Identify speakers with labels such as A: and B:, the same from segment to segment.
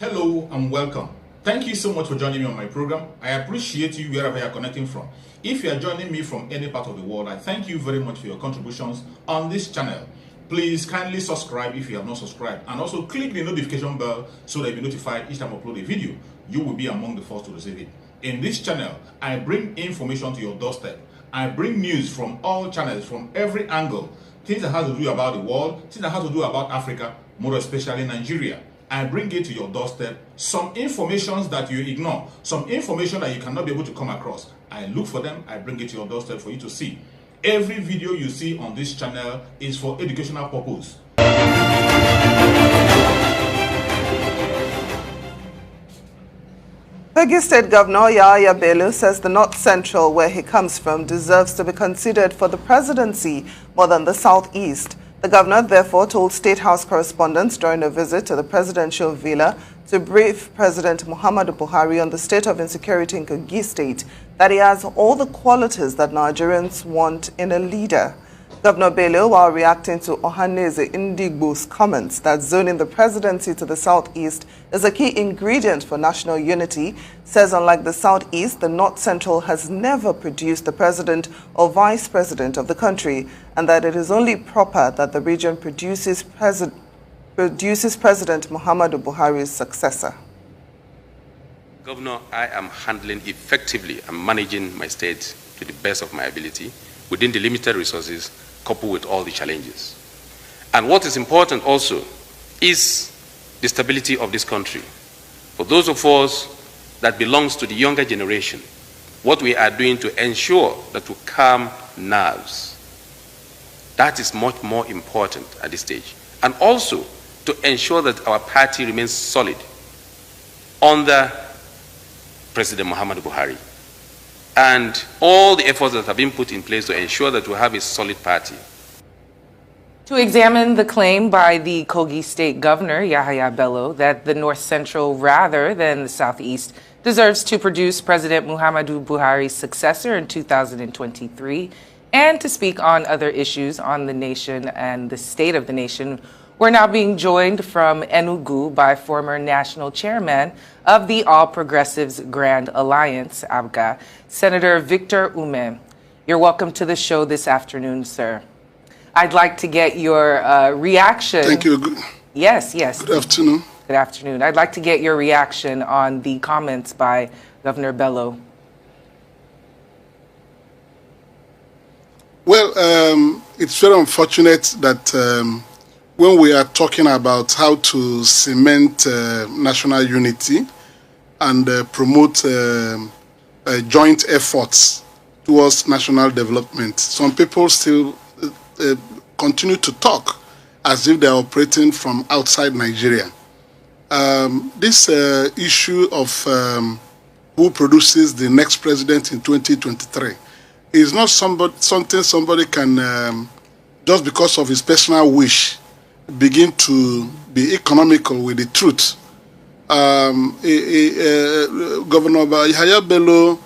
A: Hello and welcome. Thank you so much for joining me on my program. I appreciate you wherever you are connecting from. If you are joining me from any part of the world, I thank you very much for your contributions on this channel. Please kindly subscribe if you have not subscribed, and also click the notification bell so that you'll be notified each time I upload a video. You will be among the first to receive it. In this channel, I bring information to your doorstep. I bring news from all channels, from every angle. Things that have to do about the world, things that have to do about Africa, more especially Nigeria. I bring it to your doorstep, some information that you ignore, some information that you cannot be able to come across. I look for them, I bring it to your doorstep for you to see. Every video you see on this channel is for educational purpose.
B: Kogi State Governor Yahaya Bello says the North Central, where he comes from, deserves to be considered for the presidency more than the Southeast. The governor therefore told State House correspondents during a visit to the presidential villa to brief President Muhammadu Buhari on the state of insecurity in Kogi State that he has all the qualities that Nigerians want in a leader. Governor Bello, while reacting to Ohaneze Ndigbo's comments that zoning the presidency to the Southeast is a key ingredient for national unity, says unlike the Southeast, the North Central has never produced the president or vice president of the country, and that it is only proper that the region produces President Muhammadu Buhari's successor.
C: Governor, I am handling effectively and managing my state to the best of my ability within the limited resources coupled with all the challenges. And what is important also is the stability of this country. For those of us that belongs to the younger generation, what we are doing to ensure that we calm nerves, that is much more important at this stage. And also to ensure that our party remains solid under President Muhammadu Buhari, and all the efforts that have been put in place to ensure that we have a solid party.
D: To examine the claim by the Kogi State Governor, Yahaya Bello, that the North Central, rather than the Southeast, deserves to produce President Muhammadu Buhari's successor in 2023, and to speak on other issues on the nation and the state of the nation, we're now being joined from Enugu by former national chairman of the All Progressives Grand Alliance, ABGA, Senator Victor Ume. You're welcome to the show this afternoon, sir. I'd like to get your reaction.
E: Thank you.
D: Yes.
E: Good afternoon.
D: Good afternoon. I'd like to get your reaction on the comments by Governor Bello.
E: Well, it's very unfortunate that when we are talking about how to cement national unity and promote joint efforts towards national development, some people still continue to talk as if they are operating from outside Nigeria. This issue of who produces the next president in 2023 is not something somebody can, just because of his personal wish, begin to be economical with the truth. Governor Yahaya Bello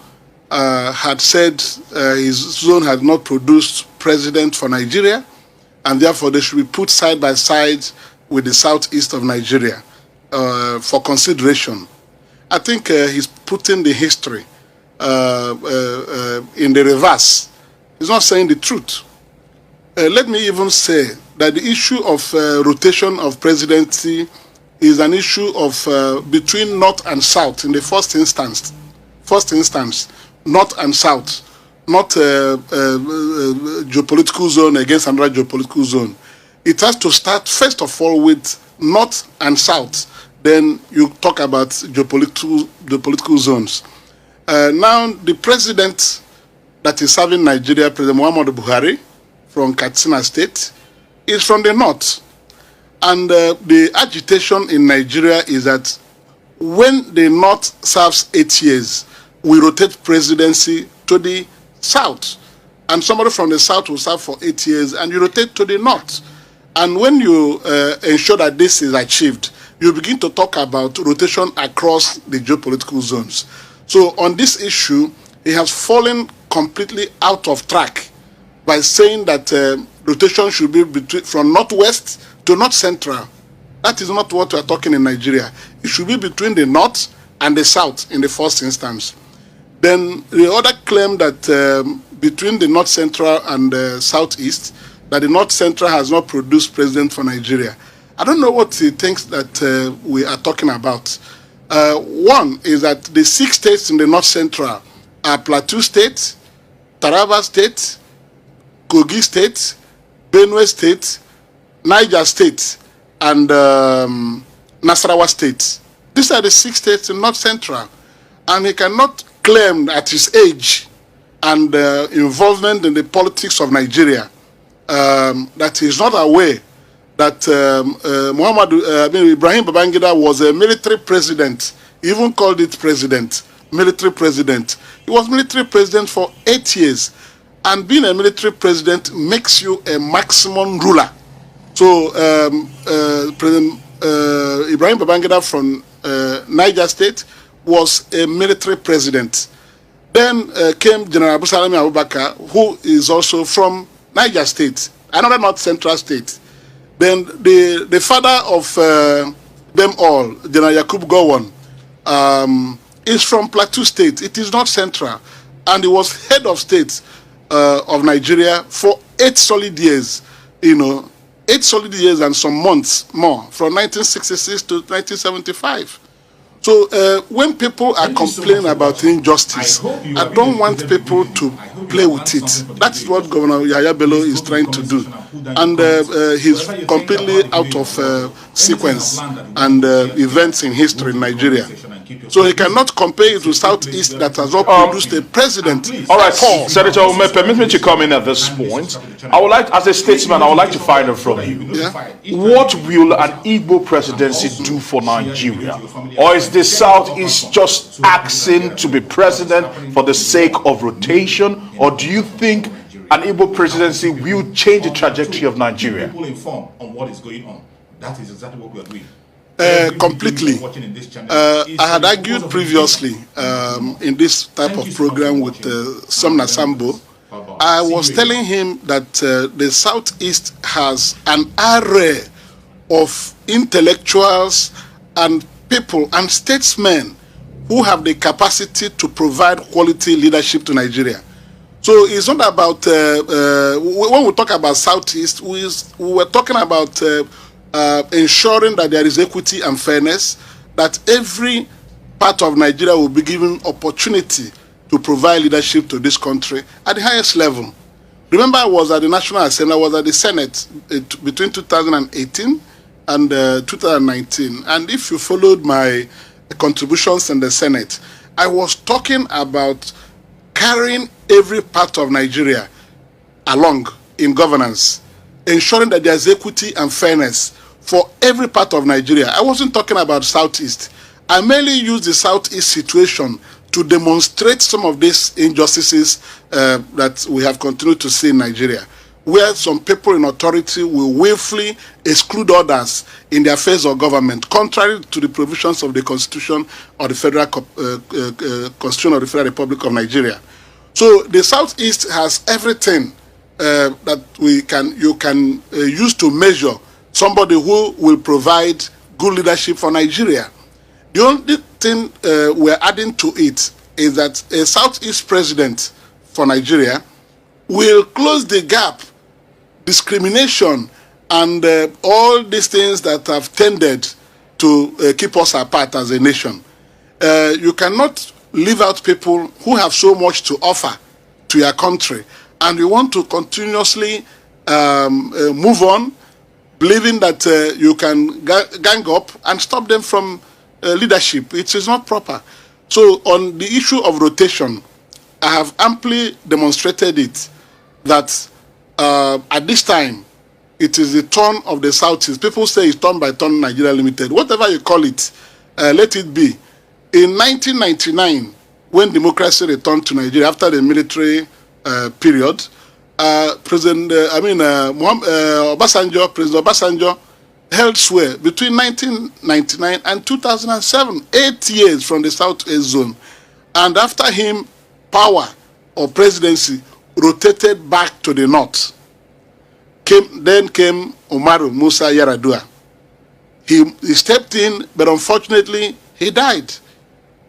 E: had said his zone had not produced president for Nigeria, and therefore they should be put side by side with the southeast of Nigeria for consideration. I think he's putting the history in the reverse. He's not saying the truth. Let me even say that the issue of rotation of presidency is an issue of between North and South in the first instance. North and South, not geopolitical zone against another geopolitical zone. It has to start first of all with North and South. Then you talk about geopolitical zones. Now the president that is serving Nigeria, President Muhammadu Buhari, from Katsina State, is from the north. And the agitation in Nigeria is that when the north serves 8 years, we rotate presidency to the south. And somebody from the south will serve for 8 years, and you rotate to the north. And when you ensure that this is achieved, you begin to talk about rotation across the geopolitical zones. So on this issue, he has fallen completely out of track by saying that rotation should be from northwest to north central. That is not what we are talking in Nigeria. It should be between the north and the south in the first instance. Then the other claim that between the north central and the southeast, that the north central has not produced president for Nigeria. I don't know what he thinks that we are talking about. One is that the 6 states in the north central are Plateau State, Taraba State, Kogi State, Benue State, Niger State, and Nasarawa State. These are the 6 states in north central. And he cannot claim at his age and involvement in the politics of Nigeria that he is not aware that Ibrahim Babangida was a military president. He even called it president, military president. He was military president for 8 years. And being a military president makes you a maximum ruler. So President Ibrahim Babangida from Niger State was a military president. Then came General Abu Salami Abubakar, who is also from Niger State, another North Central state. Then the father of them all, General Yakub Gowon, is from Plateau State. It is not central. And he was head of state of Nigeria for 8 solid years, 8 solid years and some months more, from 1966 to 1975. So when people are complaining about injustice, I don't want people to play with it. That's what Governor Yahaya Bello is trying to do. And he's completely out of sequence and events in history in Nigeria. So he cannot compare it to Southeast that has not produced a president.
F: All right, Senator Ume, permit me to come in at this point. I would like, as a statesman, I would like to find out from you.
E: Yeah?
F: What will an Igbo presidency do for Nigeria? Or is the Southeast just asking to be president for the sake of rotation? Or do you think an Igbo presidency will change the trajectory of Nigeria?
A: People informed on what is going on. That is exactly what we are doing.
E: Completely. I had argued previously in this type of program with Somna Sambo. I was telling him that the Southeast has an array of intellectuals and people and statesmen who have the capacity to provide quality leadership to Nigeria. So it's not about, when we talk about Southeast, we were talking about ensuring that there is equity and fairness, that every part of Nigeria will be given opportunity to provide leadership to this country at the highest level. Remember, I was at the National Assembly, I was at the Senate between 2018 and 2019. And if you followed my contributions in the Senate, I was talking about carrying every part of Nigeria along in governance, ensuring that there's equity and fairness for every part of Nigeria. I wasn't talking about Southeast. I mainly used the Southeast situation to demonstrate some of these injustices that we have continued to see in Nigeria, where some people in authority will willfully exclude others in the affairs of government, contrary to the provisions of the Constitution of the Federal Constitution of the Federal Republic of Nigeria. So the Southeast has everything that you can use to measure somebody who will provide good leadership for Nigeria. The only thing we're adding to it is that a Southeast president for Nigeria will close the gap, discrimination, and all these things that have tended to keep us apart as a nation. You cannot leave out people who have so much to offer to your country, and we want to continuously move on, believing that you can gang up and stop them from leadership. It is not proper. So on the issue of rotation, I have amply demonstrated it, that at this time, it is the turn of the Southeast. People say it's turn by turn Nigeria Limited. Whatever you call it, let it be. In 1999, when democracy returned to Nigeria after the military period, President Obasanjo held sway between 1999 and 2007, 8 years from the Southeast zone. And after him, power or presidency rotated back to the north. Then came Umaru Musa Yar'Adua. He stepped in, but unfortunately, he died.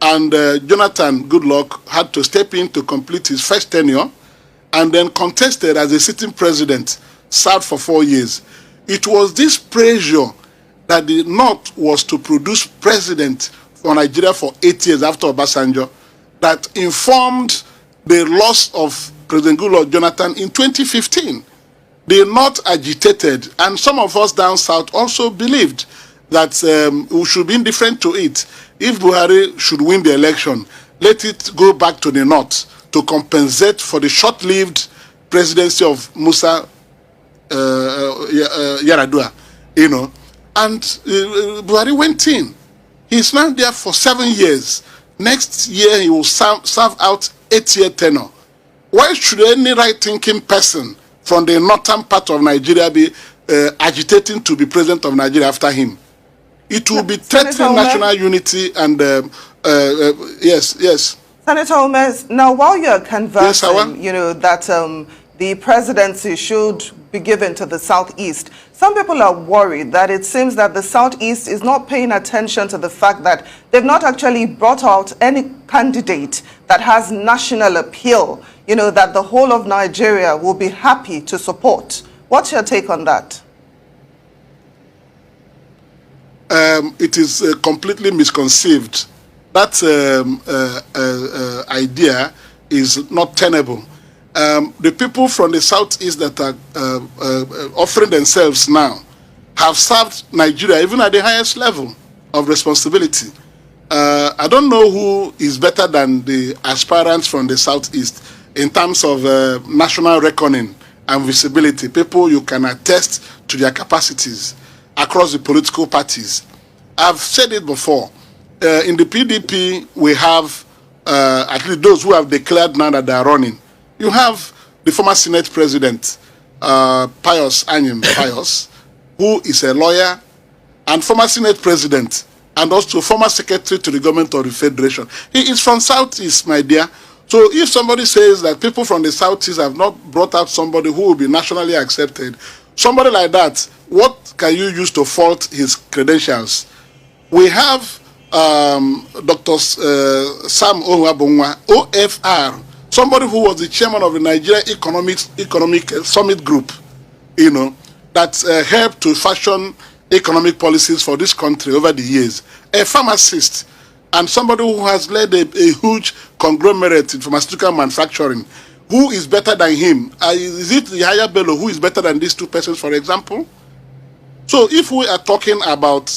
E: And Jonathan Goodluck had to step in to complete his first tenure and then contested as a sitting president, served for 4 years. It was this pressure that the North was to produce president for Nigeria for 8 years after Obasanjo that informed the loss of President Goodluck Jonathan in 2015. The North agitated, and some of us down south also believed that we should be indifferent to it. If Buhari should win the election, let it go back to the North to compensate for the short-lived presidency of Musa Yar'Adua, you know. And Buhari went in. He's now there for 7 years. Next year, he will serve out 8-year tenure. Why should any right-thinking person from the northern part of Nigeria be agitating to be president of Nigeria after him? It will be threatening national unity and yes.
B: Senator Ume, now while you're conversing,
E: yes,
B: you know, that the presidency should be given to the Southeast, some people are worried that it seems that the Southeast is not paying attention to the fact that they've not actually brought out any candidate that has national appeal, you know, that the whole of Nigeria will be happy to support. What's your take on that?
E: It is completely misconceived. That idea is not tenable. The people from the Southeast that are offering themselves now have served Nigeria even at the highest level of responsibility. I don't know who is better than the aspirants from the Southeast in terms of national reckoning and visibility. People you can attest to their capacities across the political parties. I've said it before. In the PDP, we have at least those who have declared now that they are running. You have the former Senate President, Pius Anyim Pius, who is a lawyer, and former Senate President, and also former Secretary to the Government of the Federation. He is from Southeast, my dear. So if somebody says that people from the Southeast have not brought out somebody who will be nationally accepted, somebody like that, what can you use to fault his credentials? We have Dr. Sam Onwabonwa, OFR, somebody who was the chairman of the Nigeria Economic Summit Group, you know, that helped to fashion economic policies for this country over the years. A pharmacist, and somebody who has led a huge conglomerate in pharmaceutical manufacturing. Who is better than him? Is it Yahaya Bello who is better than these two persons, for example? So if we are talking about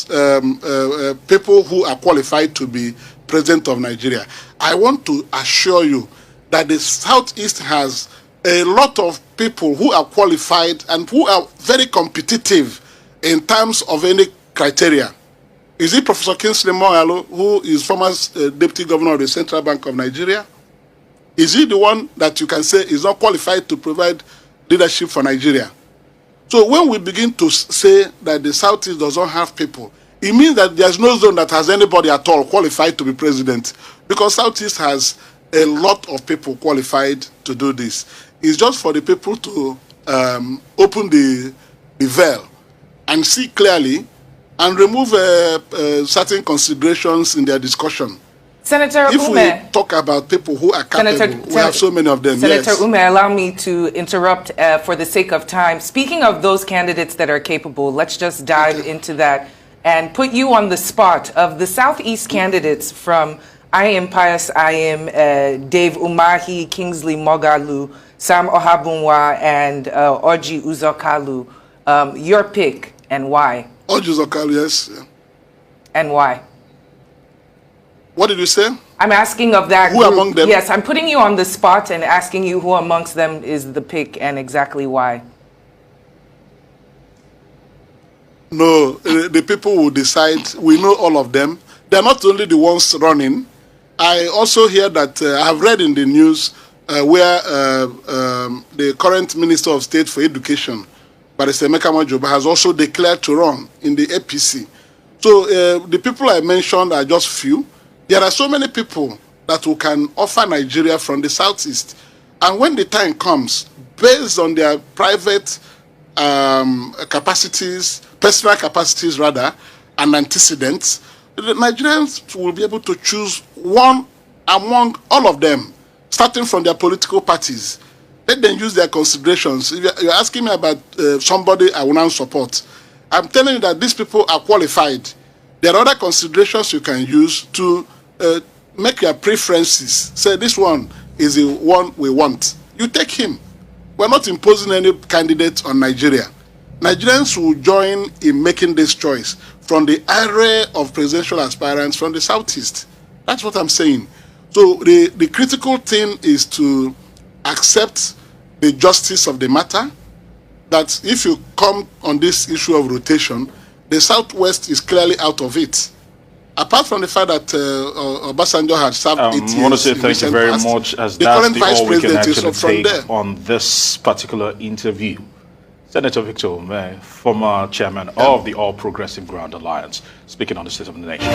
E: people who are qualified to be president of Nigeria, I want to assure you that the Southeast has a lot of people who are qualified and who are very competitive in terms of any criteria. Is it Professor Kingsley Moghalu, who is former Deputy Governor of the Central Bank of Nigeria? Is he the one that you can say is not qualified to provide leadership for Nigeria? So when we begin to say that the Southeast does not have people, it means that there's no zone that has anybody at all qualified to be president, because Southeast has a lot of people qualified to do this. It's just for the people to open the veil and see clearly and remove certain considerations in their discussion.
D: Senator
E: if
D: Ume,
E: we talk about people who are capable, we have so many of them.
D: Senator
E: yes.
D: Ume, allow me to interrupt for the sake of time. Speaking of those candidates that are capable, let's just dive into that and put you on the spot of the Southeast candidates from Anyim Pius Anyim, Dave Umahi, Kingsley Moghalu, Sam Ohabunwa, and Orji Uzokalu. Your pick and why?
E: Orji Uzokalu, yes.
D: And why?
E: What did you say?
D: I'm asking of that
E: Who
D: group.
E: among them?
D: Yes, I'm putting you on the spot and asking you who amongst them is the pick and exactly why.
E: No, the people will decide. We know all of them. They're not only the ones running. I also hear that I have read in the news where the current Minister of State for Education, Barrister Emeka Majoba, has also declared to run in the APC. So the people I mentioned are just few. There are so many people that we can offer Nigeria from the Southeast. And when the time comes, based on their private capacities, personal capacities rather, an antecedent, the Nigerians will be able to choose one among all of them, starting from their political parties. Let them use their considerations. If you're asking me about somebody I will not support, I'm telling you that these people are qualified. There are other considerations you can use to make your preferences. Say this one is the one we want. You take him. We're not imposing any candidate on Nigeria. Nigerians will join in making this choice from the array of presidential aspirants from the Southeast. That's what I'm saying. So the critical thing is to accept the justice of the matter, that if you come on this issue of rotation, the Southwest is clearly out of it. Apart from the fact that Obasanjo had served 8 years.
F: I want to say thank you very much, as that's the all we can actually take on this particular interview. Senator Victor Ume, former chairman of the All Progressive Ground Alliance, speaking on the state of the nation.